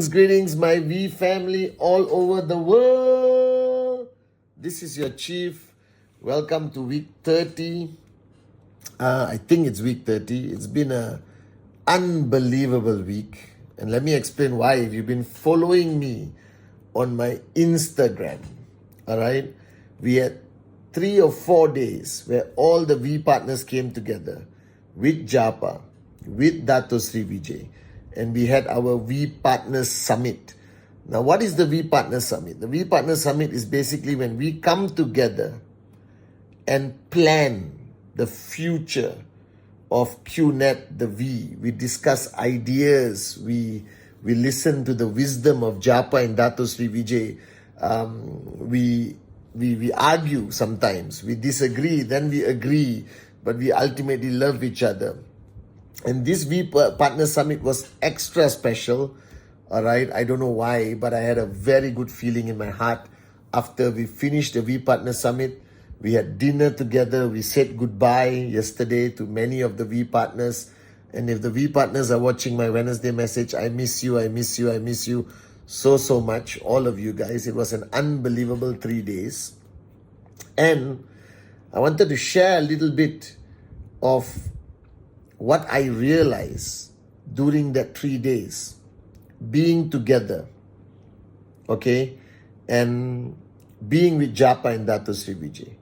Greetings, my V family all over the world. This is your chief. Welcome to week 30. I think it's week 30. It's been an unbelievable week. And let me explain why. If you've been following me on my Instagram, all right, we had 3 or 4 days where all the V partners came together with Japa, with Dato Sri Vijay, and we had our V Partners Summit. Now, what is the V Partners Summit? The V Partners Summit is basically when we come together and plan the future of QNET, the V. We discuss ideas. We listen to the wisdom of Japa and Dato Sri Vijay. We argue sometimes. We disagree, then we agree, but we ultimately love each other. And this V Partner Summit was extra special, all right? I don't know why, but I had a very good feeling in my heart after we finished the V Partner Summit. We had dinner together. We said goodbye yesterday to many of the V partners. And if the V partners are watching my Wednesday message, I miss you so much, all of you guys. It was an unbelievable 3 days. And I wanted to share a little bit of what I realized during that 3 days, being together, okay, and being with Japa and Dato Sri Vijay.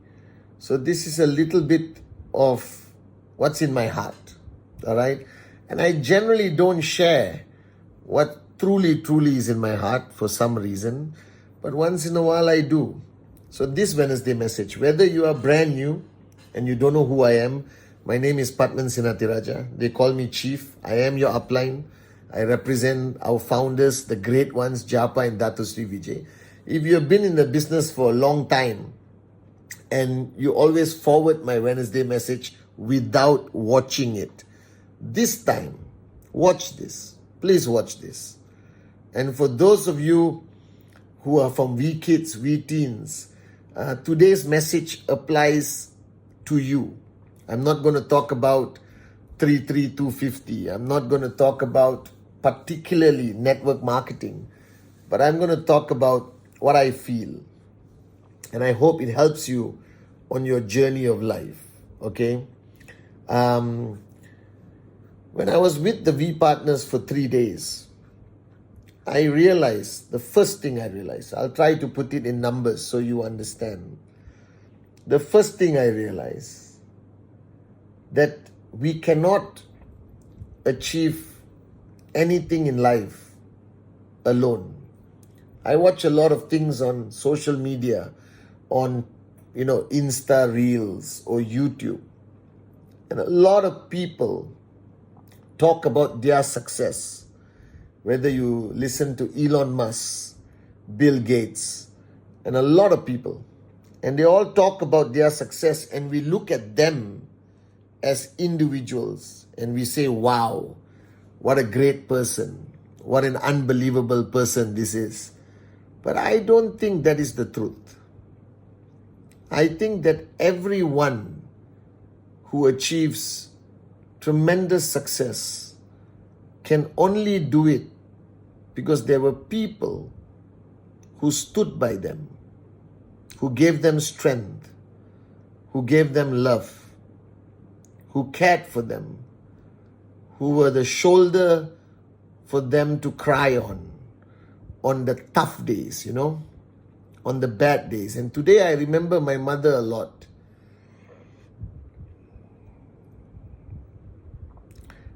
So this is a little bit of what's in my heart, all right? And I generally don't share what truly is in my heart for some reason, but once in a while I do. So this Wednesday message, whether you are brand new and you don't know who I am, my name is Pathman Senathirajah. They call me Chief. I am your upline. I represent our founders, the great ones, Japa and Dato Sri Vijay. If you have been in the business for a long time and you always forward my Wednesday message without watching it, this time, watch this. Please watch this. And for those of you who are from V Kids, V Teens, today's message applies to you. I'm not going to talk about 33250. I'm not going to talk about particularly network marketing, but I'm going to talk about what I feel. And I hope it helps you on your journey of life, okay? When I was with the V partners for 3 days, I realized, the first thing I realized, I'll try to put it in numbers so you understand. The first thing I realized, that we cannot achieve anything in life alone. I watch a lot of things on social media, on Insta Reels or YouTube. And a lot of people talk about their success. Whether you listen to Elon Musk, Bill Gates, and a lot of people. And they all talk about their success, and we look at them as individuals and we say, wow, what a great person. What an unbelievable person this is. But I don't think that is the truth. I think that everyone who achieves tremendous success can only do it because there were people who stood by them, who gave them strength, who gave them love, who cared for them, who were the shoulder for them to cry on the tough days, on the bad days. And today I remember my mother a lot.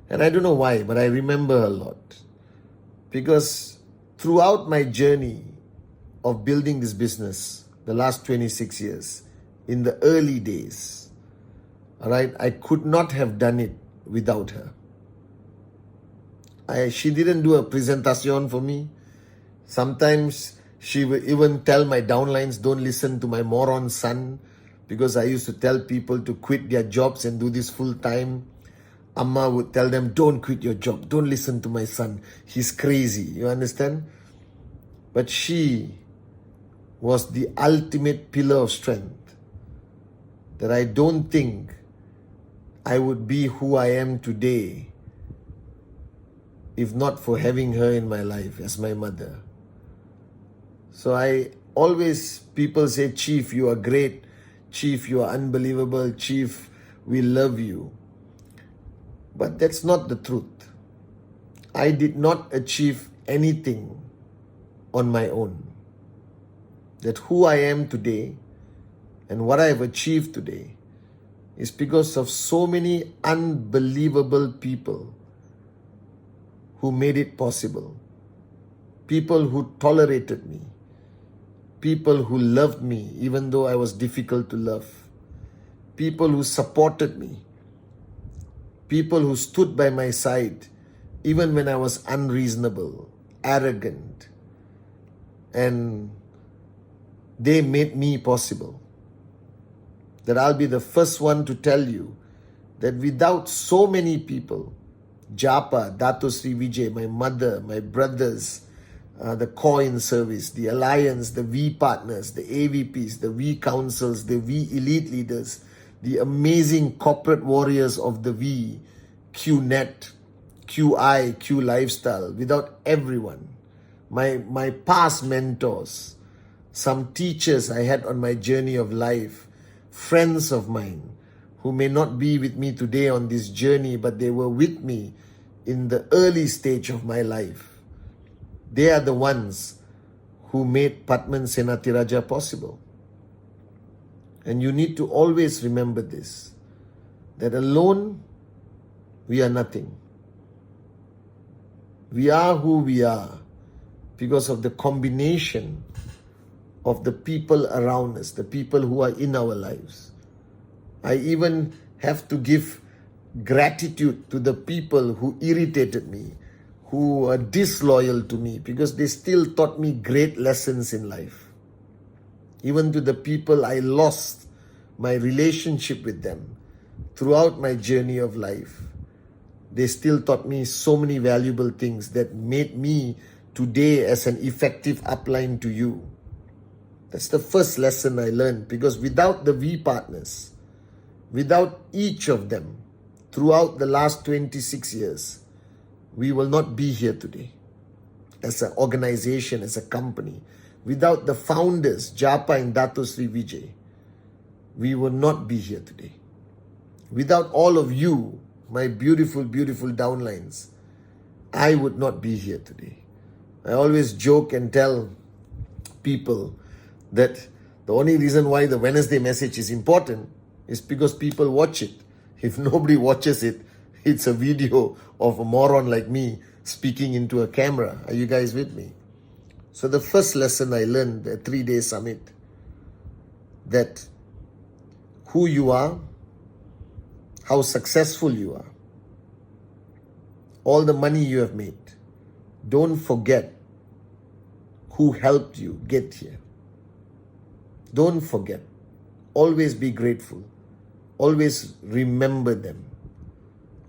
And I don't know why, but I remember a lot. Because throughout my journey of building this business, the last 26 years, in the early days, All right, I could not have done it without her. She didn't do a presentation for me. Sometimes she would even tell my downlines, don't listen to my moron son, because I used to tell people to quit their jobs and do this full time. Amma would tell them, don't quit your job. Don't listen to my son. He's crazy. You understand? But she was the ultimate pillar of strength that I don't think I would be who I am today if not for having her in my life as my mother. So people say, Chief, you are great. Chief, you are unbelievable. Chief, we love you. But that's not the truth. I did not achieve anything on my own. That who I am today and what I have achieved today is because of so many unbelievable people who made it possible. People who tolerated me. People who loved me even though I was difficult to love. People who supported me. People who stood by my side even when I was unreasonable, arrogant, and they made me possible. That I'll be the first one to tell you that without so many people, Japa, Dato Sri Vijay, my mother, my brothers, the COIN service, the Alliance, the V partners, the AVPs, the V councils, the V elite leaders, the amazing corporate warriors of the V, QNET, QI, Q Lifestyle, without everyone, my past mentors, some teachers I had on my journey of life, friends of mine who may not be with me today on this journey, but they were with me in the early stage of my life. They are the ones who made Pathman Senathirajah possible. And you need to always remember this, that alone we are nothing. We are who we are because of the combination of the people around us, the people who are in our lives. I even have to give gratitude to the people who irritated me, who are disloyal to me, because they still taught me great lessons in life. Even to the people I lost my relationship with them throughout my journey of life, they still taught me so many valuable things that made me today as an effective upline to you. That's the first lesson I learned, because without the V partners, without each of them throughout the last 26 years, we will not be here today as an organization, as a company. Without the founders, Japa and Dato Sri Vijay, we will not be here today. Without all of you, my beautiful, beautiful downlines, I would not be here today. I always joke and tell people that the only reason why the Wednesday message is important is because people watch it. If nobody watches it, it's a video of a moron like me speaking into a camera. Are you guys with me? So the first lesson I learned at 3-day summit, that who you are, how successful you are, all the money you have made, don't forget who helped you get here. Don't forget. Always be grateful. Always remember them.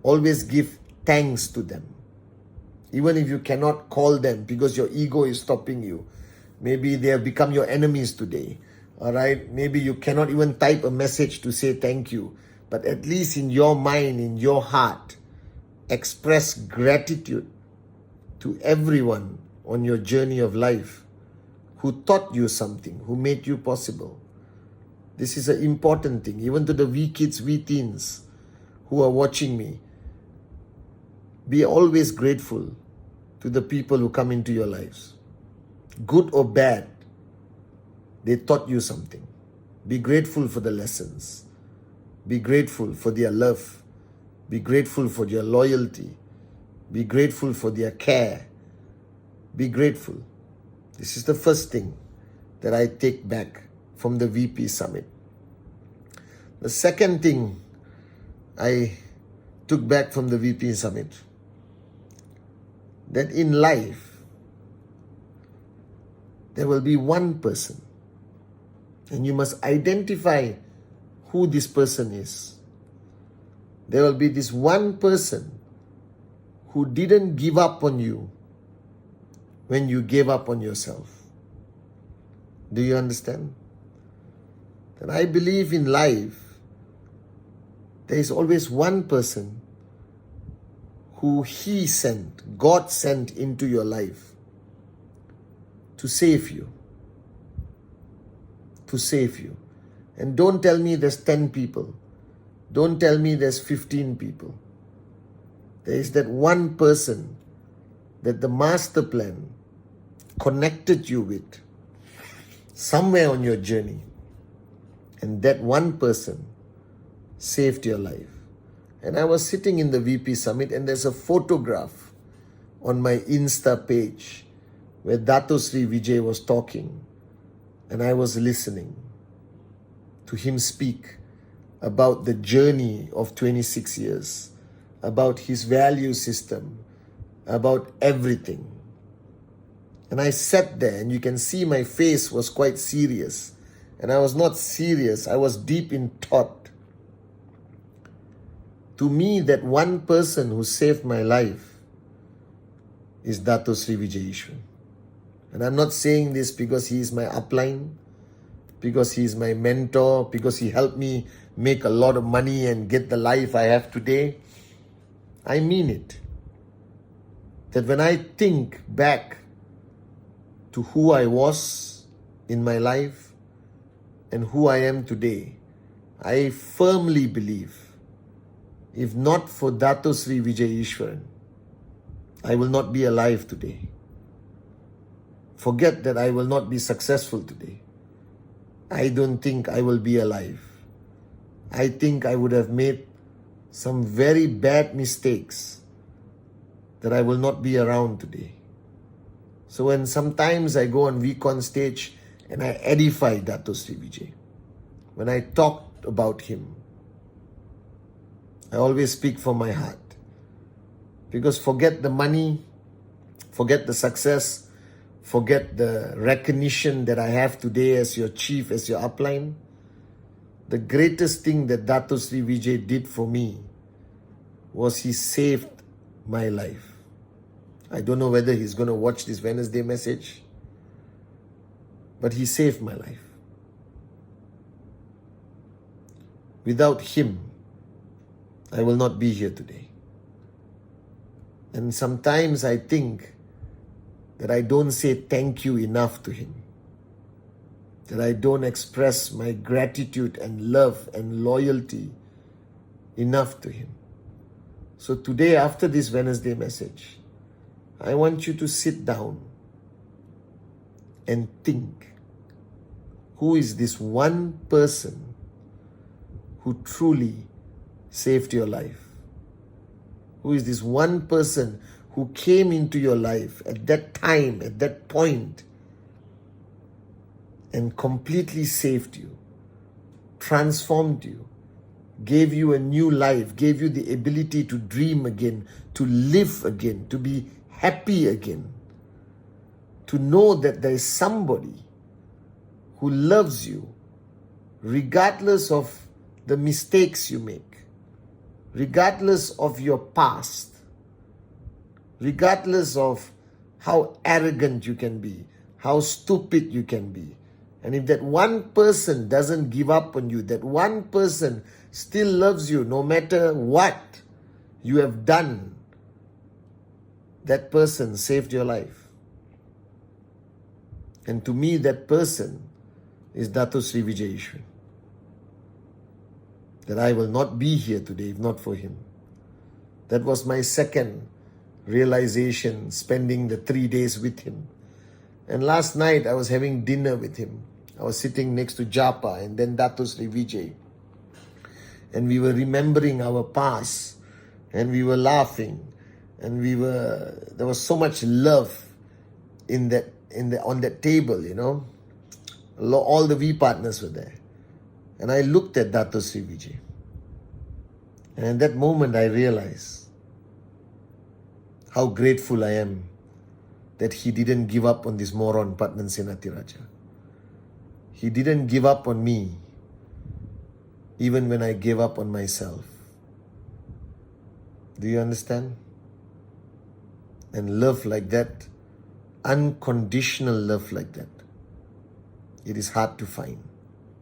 Always give thanks to them. Even if you cannot call them because your ego is stopping you. Maybe they have become your enemies today. All right? Maybe you cannot even type a message to say thank you. But at least in your mind, in your heart, express gratitude to everyone on your journey of life who taught you something, who made you possible. This is an important thing. Even to the V kids, V teens who are watching me, be always grateful to the people who come into your lives. Good or bad, they taught you something. Be grateful for the lessons. Be grateful for their love. Be grateful for their loyalty. Be grateful for their care. Be grateful. This is the first thing that I take back from the VP Summit. The second thing I took back from the VP Summit, that in life, there will be one person, and you must identify who this person is. There will be this one person who didn't give up on you when you gave up on yourself. Do you understand? And I believe in life, there is always one person who He sent, God sent into your life to save you. To save you. And don't tell me there's 10 people. Don't tell me there's 15 people. There is that one person that the master plan connected you with somewhere on your journey. And that one person saved your life. And I was sitting in the VP Summit, and there's a photograph on my Insta page where Dato Sri Vijay was talking, and I was listening to him speak about the journey of 26 years, about his value system, about everything. And I sat there, and you can see my face was quite serious. And I was not serious, I was deep in thought. To me, that one person who saved my life is Dato Sri Vijay Ishwan. And I'm not saying this because he is my upline, because he is my mentor, because he helped me make a lot of money and get the life I have today. I mean it. That when I think back to who I was in my life and who I am today, I firmly believe, if not for Dato Sri Vijay Ishwaran, I will not be alive today. Forget that I will not be successful today. I don't think I will be alive. I think I would have made some very bad mistakes that I will not be around today. So when sometimes I go on VCon stage and I edify Dato Sri Vijay, when I talk about him, I always speak from my heart. Because forget the money, forget the success, forget the recognition that I have today as your chief, as your upline. The greatest thing that Dato Sri Vijay did for me was he saved my life. I don't know whether he's going to watch this Wednesday message, but he saved my life. Without him, I will not be here today. And sometimes I think that I don't say thank you enough to him, that I don't express my gratitude and love and loyalty enough to him. So today, after this Wednesday message, I want you to sit down and think, who is this one person who truly saved your life? Who is this one person who came into your life at that time, at that point, and completely saved you, transformed you, gave you a new life, gave you the ability to dream again, to live again, to be happy again, to know that there is somebody who loves you regardless of the mistakes you make, regardless of your past, regardless of how arrogant you can be, how stupid you can be. And if that one person doesn't give up on you, that one person still loves you no matter what you have done, that person saved your life. And to me, that person is Dato Sri Vijay Ishwan. That I will not be here today if not for him. That was my second realization, spending the 3 days with him. And last night I was having dinner with him. I was sitting next to Japa and then Dato Sri Vijay. And we were remembering our past, and we were laughing, and there was so much love on that table, you know. All the V partners were there. And I looked at Dato Sri Vijay. And in that moment, I realized how grateful I am that he didn't give up on this moron, Pathman Senathirajah. He didn't give up on me, even when I gave up on myself. Do you understand? And love like that, unconditional love like that, it is hard to find.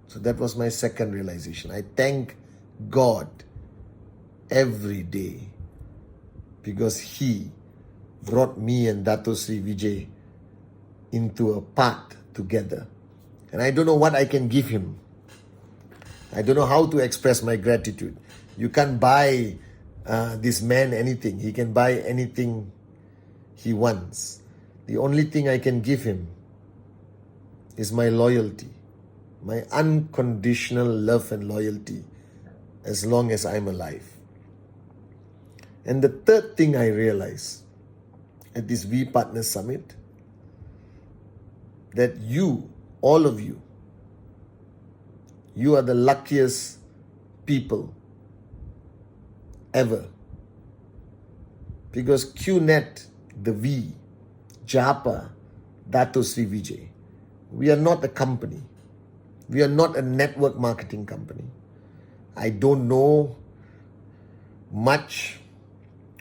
So that was my second realization. I thank God every day because He brought me and Dato Sri Vijay into a path together. And I don't know what I can give him. I don't know how to express my gratitude. You can't buy this man anything. He can buy anything he wants. The only thing I can give him is my loyalty, my unconditional love and loyalty as long as I'm alive. And the third thing I realized at this We Partners Summit, that you, all of you, you are the luckiest people ever. Because QNET, the V, Japa, Dato Sri Vijay, we are not a company. We are not a network marketing company. I don't know much,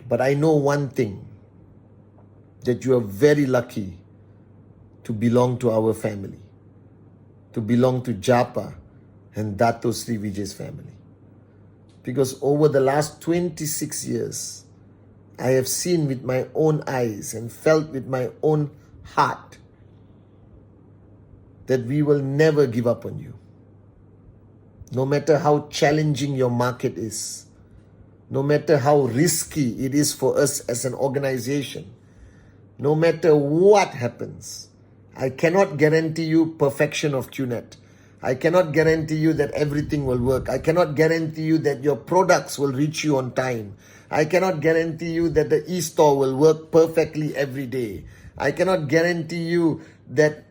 but I know one thing, that you are very lucky to belong to our family, to belong to Japa and Dato Sri Vijay's family. Because over the last 26 years, I have seen with my own eyes and felt with my own heart that we will never give up on you. No matter how challenging your market is, no matter how risky it is for us as an organization, no matter what happens, I cannot guarantee you perfection of QNET. I cannot guarantee you that everything will work. I cannot guarantee you that your products will reach you on time. I cannot guarantee you that the e-store will work perfectly every day. I cannot guarantee you that,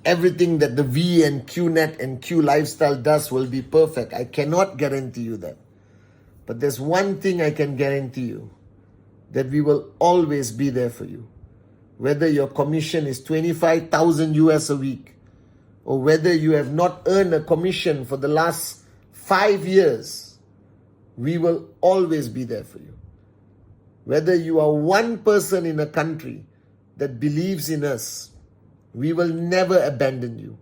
everything that the V and QNET and Q Lifestyle does will be perfect. I cannot guarantee you that. But there's one thing I can guarantee you, that we will always be there for you. Whether your commission is 25,000 US a week, or whether you have not earned a commission for the last 5 years, we will always be there for you. Whether you are one person in a country that believes in us, we will never abandon you.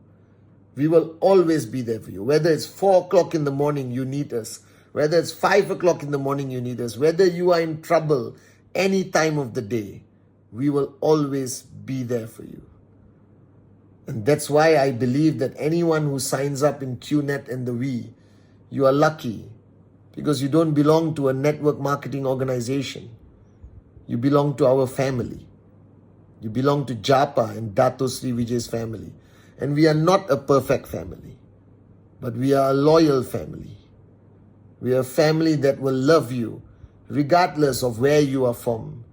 We will always be there for you. Whether it's 4 o'clock in the morning, you need us. Whether it's 5 o'clock in the morning, you need us. Whether you are in trouble any time of the day, we will always be there for you. And that's why I believe that anyone who signs up in QNET and the We, you are lucky, because you don't belong to a network marketing organization. You belong to our family. You belong to Japa and Dato Sri Vijay's family. And we are not a perfect family, but we are a loyal family. We are a family that will love you regardless of where you are from,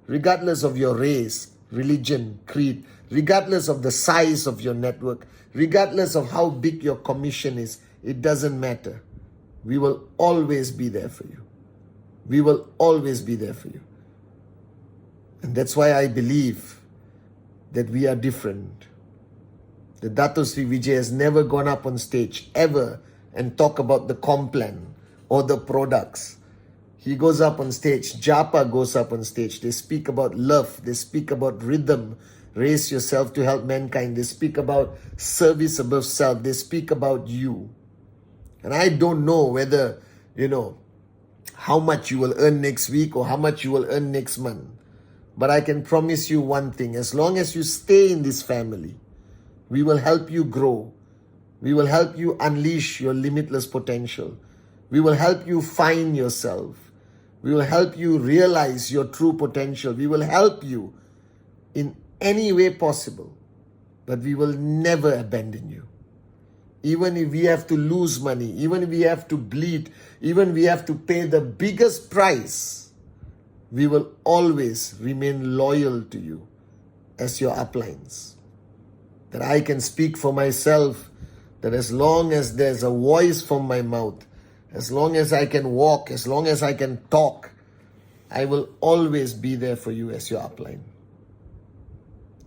regardless of your race, religion, creed, regardless of the size of your network, regardless of how big your commission is. It doesn't matter. We will always be there for you. We will always be there for you. And that's why I believe that we are different. The Dato Sri Vijay has never gone up on stage ever and talk about the complan or the products. He goes up on stage, Japa goes up on stage. They speak about love, they speak about rhythm, raise yourself to help mankind. They speak about service above self. They speak about you. And I don't know whether, how much you will earn next week or how much you will earn next month. But I can promise you one thing, as long as you stay in this family, we will help you grow. We will help you unleash your limitless potential. We will help you find yourself. We will help you realize your true potential. We will help you in any way possible. But we will never abandon you. Even if we have to lose money, even if we have to bleed, even if we have to pay the biggest price, we will always remain loyal to you as your uplines. That I can speak for myself, that as long as there's a voice from my mouth, as long as I can walk, as long as I can talk, I will always be there for you as your upline.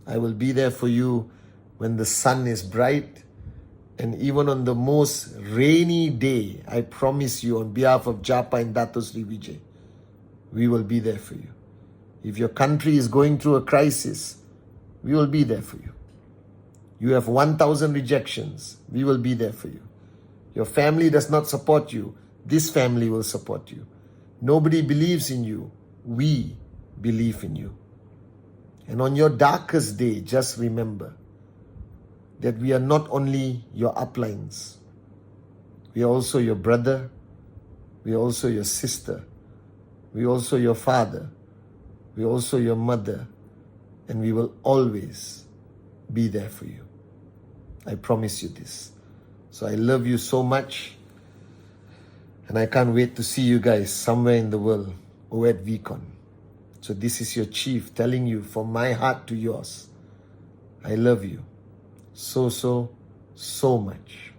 I will be there for you when the sun is bright, and even on the most rainy day. I promise you, on behalf of Japa and Dato Sri Vijay, we will be there for you. If your country is going through a crisis, we will be there for you. You have 1,000 rejections, we will be there for you. Your family does not support you, this family will support you. Nobody believes in you, we believe in you. And on your darkest day, just remember that we are not only your uplines, we are also your brother, we are also your sister, we are also your father, we are also your mother, and we will always be there for you. I promise you this. So I love you so much, and I can't wait to see you guys somewhere in the world or at VCon. So this is your chief telling you from my heart to yours, I love you so much.